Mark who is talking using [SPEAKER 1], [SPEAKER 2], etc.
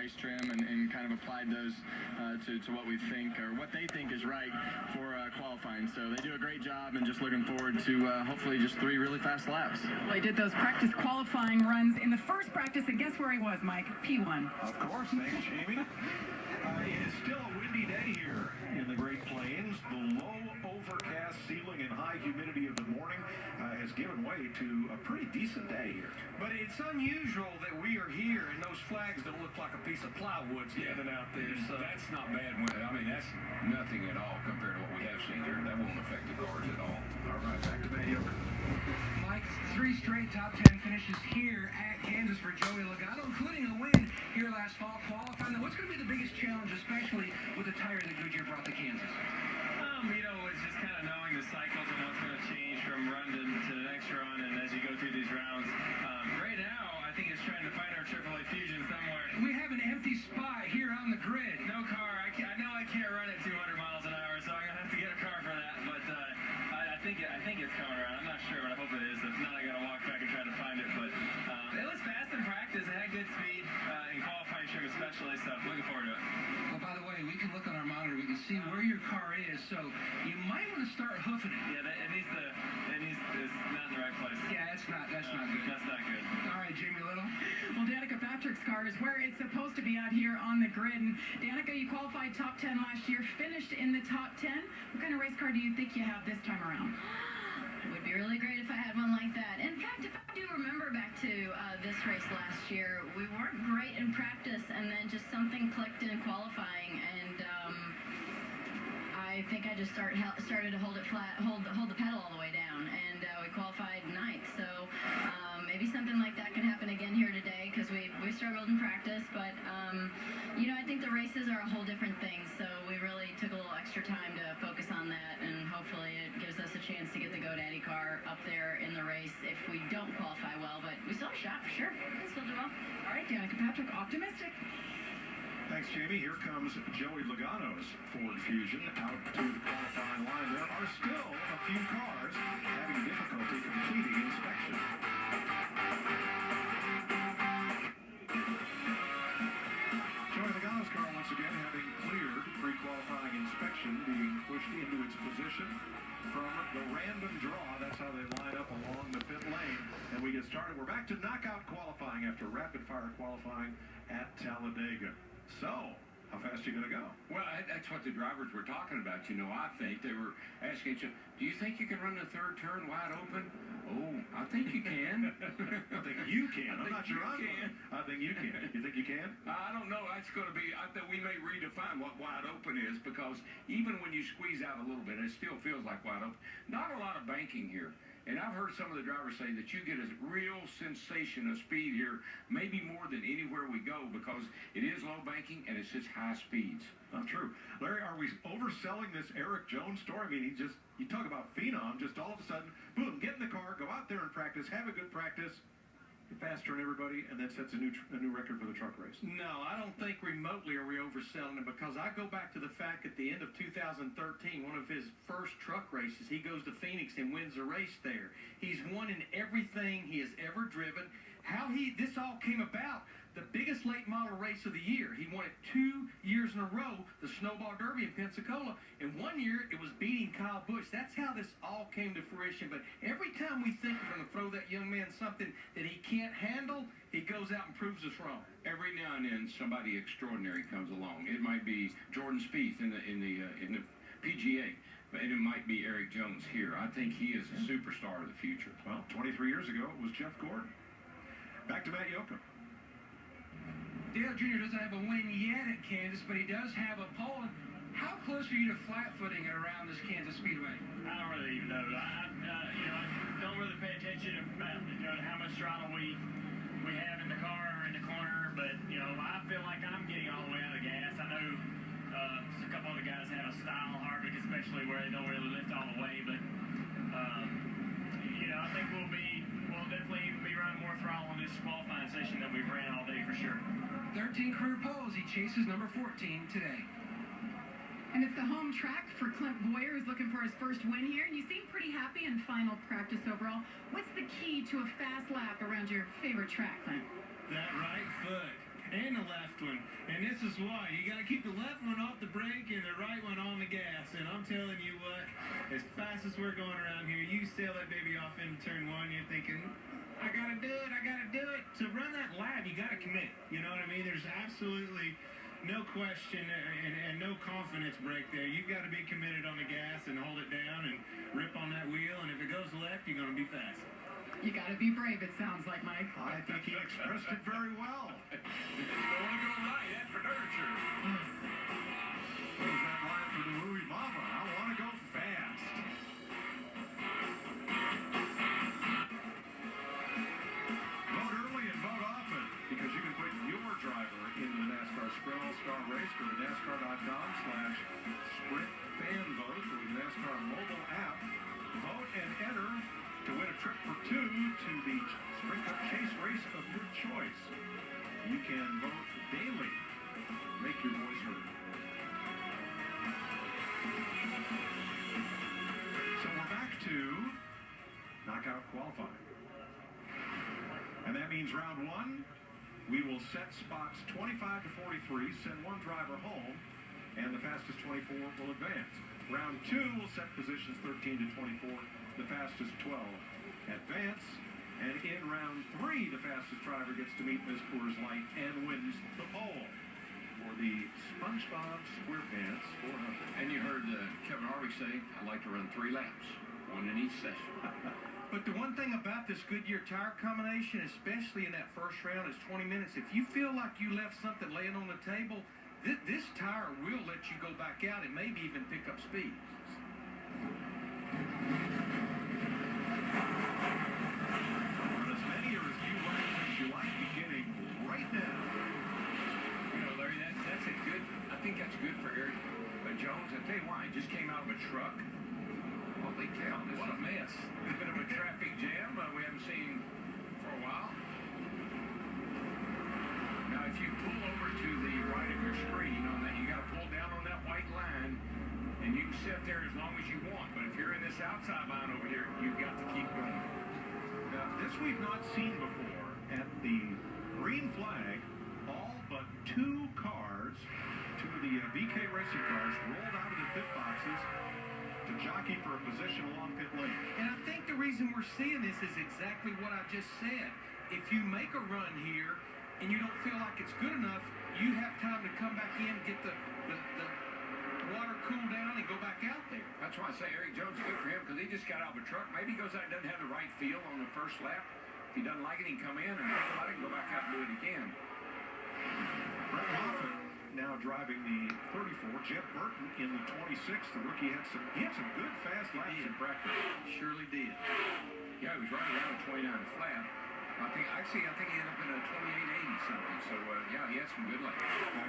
[SPEAKER 1] race trim and kind of applied those to what we think or what they think is right for qualifying. So they do a great job, and just looking forward to hopefully just 3 really fast laps.
[SPEAKER 2] Well, he did those practice qualifying runs in the first practice, and guess where he was, Mike? P1.
[SPEAKER 3] Of course, thanks, Jamie. It is still a windy day here in the Great Plains. The low overcast ceiling and high humidity of the morning has given way to a pretty decent day here.
[SPEAKER 4] But it's unusual that we are here and those flags don't look like a piece of plywood standing out there. So
[SPEAKER 5] that's not bad. I mean, that's nothing at all compared to what we have seen here. That won't affect the cars at all.
[SPEAKER 3] All right, back to Matt Yoker.
[SPEAKER 6] Mike, 3 straight top 10 finishes here at Kansas for Joey Logano, including a win here last fall qualifying. Now, what's going to be the biggest challenge, especially with the tire that Goodyear brought to Kansas?
[SPEAKER 7] It's just kind of knowing the cycles and what's going to change from run to the next run, and as you go through these rounds. Right now, I think it's trying to find our AAA Fusion somewhere.
[SPEAKER 6] We have an empty spot here on the grid.
[SPEAKER 7] No car. I know I can't run at 200 miles an hour, so I'm going to have to get a car for that. But I think it's coming around. I'm not sure, but I hope it is. If not, I got to walk back and try to find it. But it was fast in practice. It had good speed in qualifying trim especially, so looking forward to it.
[SPEAKER 6] Well, by the way, we can look on our monitor. We can see where your car is, so you might want to start hoofing it.
[SPEAKER 7] Yeah, it's not in the right place.
[SPEAKER 6] Yeah, that's not good.
[SPEAKER 7] That's not good.
[SPEAKER 6] All right, Jamie Little.
[SPEAKER 2] Well, Danica Patrick's car is where it's supposed to be out here on the grid. And Danica, you qualified top 10 last year, finished in the top 10. What kind of race car do you think you have this time around?
[SPEAKER 8] It would be really great if I had one like that. In fact, if I do remember back to this race last year, we weren't great in practice, and then just something clicked in qualifying, and I think I just started to hold it flat, hold the pedal all the way down, and we qualified 9th. So maybe something like that can happen again here today, because we struggled in practice, but I think the races are a whole different thing, so we really took a little extra time to focus on that, and hopefully it gives us a chance to get the GoDaddy car up there in the race if we don't qualify well, but we still have a shot for sure. We still do well.
[SPEAKER 2] All right, Danica Patrick, optimistic.
[SPEAKER 3] Thanks, Jamie. Here comes Joey Logano's Ford Fusion out to the qualifying line. There are still a few cars having difficulty completing inspection. Joey Logano's car once again having cleared pre-qualifying inspection, being pushed into its position from the random draw. That's how they line up along the pit lane. And we get started. We're back to knockout qualifying after rapid-fire qualifying at Talladega. So, how fast are you going to go?
[SPEAKER 5] Well, that's what the drivers were talking about. I think they were asking each other, do you think you can run the third turn wide open? Oh, I think you can.
[SPEAKER 3] I think you can. I'm not sure I can. I think you can. You think you can?
[SPEAKER 5] I don't know. That's going to be, I think we may redefine what wide open is, because even when you squeeze out a little bit, it still feels like wide open. Not a lot of banking here. And I've heard some of the drivers say that you get a real sensation of speed here, maybe more than anywhere we go, because it is low banking and it's just high speeds.
[SPEAKER 3] Not true. Larry, are we overselling this Eric Jones story? I mean, you talk about phenom, just all of a sudden, boom, get in the car, go out there and practice, have a good practice, faster than everybody, and that sets a new record for the truck race.
[SPEAKER 4] No, I don't think remotely are we overselling it, because I go back to the fact at the end of 2013, one of his first truck races, he goes to Phoenix and wins a race there. He's won in everything he has ever driven. How this all came about, the biggest late model race of the year. He won it 2 years in a row, the Snowball Derby in Pensacola. And 1 year, it was beating Kyle Busch. That's how this all came to fruition. But every time we think we're going to throw that young man something that he can't handle, he goes out and proves us wrong.
[SPEAKER 5] Every now and then, somebody extraordinary comes along. It might be Jordan Spieth in the PGA. And it might be Eric Jones here. I think he is a superstar of the future.
[SPEAKER 3] Well, 23 years ago, it was Jeff Gordon. Back to Matt Yoakum.
[SPEAKER 6] Dale Jr. doesn't have a win yet at Kansas, but he does have a pole. How close are you to flat-footing it around this Kansas Speedway?
[SPEAKER 7] I don't really even know. I don't really pay attention to how much throttle we have in the car or in the corner, but I feel like I'm getting all the way out of gas. I know a couple other guys have a style, Harvick especially, where they don't really lift all the way, but I think we'll definitely be running more throttle on this qualifying session than we've ran all day for sure.
[SPEAKER 6] 13 career poles. He chases number 14 today.
[SPEAKER 2] And it's the home track for Clint Boyer, who's looking for his first win here. And you seem pretty happy in final practice overall. What's the key to a fast lap around your favorite track, Clint?
[SPEAKER 4] That right foot.
[SPEAKER 9] and the left one. And this is why. You got to keep the left one off the brake and the right one on the gas. And I'm telling you what, as fast as we're going around here, you sail that baby off into turn one, you're thinking, I got to do it, I got to do it. To run that lap, you got to commit. You know what I mean? There's absolutely no question and no confidence break there. You've got to be committed on the gas and hold it down and rip on that wheel. And if it goes left, you're going to be fast.
[SPEAKER 2] You got to be brave, it sounds like, Mike.
[SPEAKER 3] I think he expressed it very well.
[SPEAKER 5] You don't want to go right, that's for darn sure.
[SPEAKER 3] What was that line from the movie Mama? I want to go fast. Vote early and vote often because you can put your driver in the NASCAR Sprint All-Star Race. Go to NASCAR.com/SprintFanVote or the NASCAR mobile app. Vote and enter to win a trip for two to the Sprint Cup Chase race of your choice. You can vote daily. Make your voice heard. So we're back to knockout qualifying. And that means round one, we will set spots 25 to 43, send one driver home, and the fastest 24 will advance. Round two will set positions 13 to 24, the fastest 12 advance. And in round three, the fastest driver gets to meet Ms. Coors Light and wins the pole for the SpongeBob SquarePants 400.
[SPEAKER 5] And you heard Kevin Harvick say, I'd like to run 3 laps, one in each session.
[SPEAKER 4] But the one thing about this Goodyear tire combination, especially in that first round, is 20 minutes. If you feel like you left something laying on the table, this tire will let you go back out and maybe even pick up speed.
[SPEAKER 3] Run as many or as few laps as you like beginning right now.
[SPEAKER 5] You know, Larry, that's a good, I think that's good for Eric Jones. I'll tell you why, he just came out of a truck. Holy cow, what a mess. A bit of a traffic jam we haven't seen for a while. Now, if you pull over to the right of your screen on that, you got to pull down on that white line, and you can sit there as long as you want. But if you're in this outside line over here, you've got to keep going.
[SPEAKER 3] Now, this we've not seen before. At the green flag, all but 2 cars, 2 of the BK racing cars, rolled out of the pit boxes to jockey for a position along pit lane.
[SPEAKER 4] And I think the reason we're seeing this is exactly what I just said. If you make a run here and you don't feel like it's good enough, you have time to come back in, get the water cooled down, and go back out there.
[SPEAKER 5] That's why I say Eric Jones is good for him, because he just got out of a truck. Maybe he goes out and doesn't have the right feel on the first lap. If he doesn't like it, he can come in and think about it and go back out and do it again.
[SPEAKER 3] Brett Moffitt now driving the 34. Jeff Burton in the 26. The rookie had some good fast laps in practice.
[SPEAKER 4] Surely did.
[SPEAKER 5] Yeah, he was right around a 29 flat. I think he ended up in a 28.80 something. So, yeah, he had some good laps.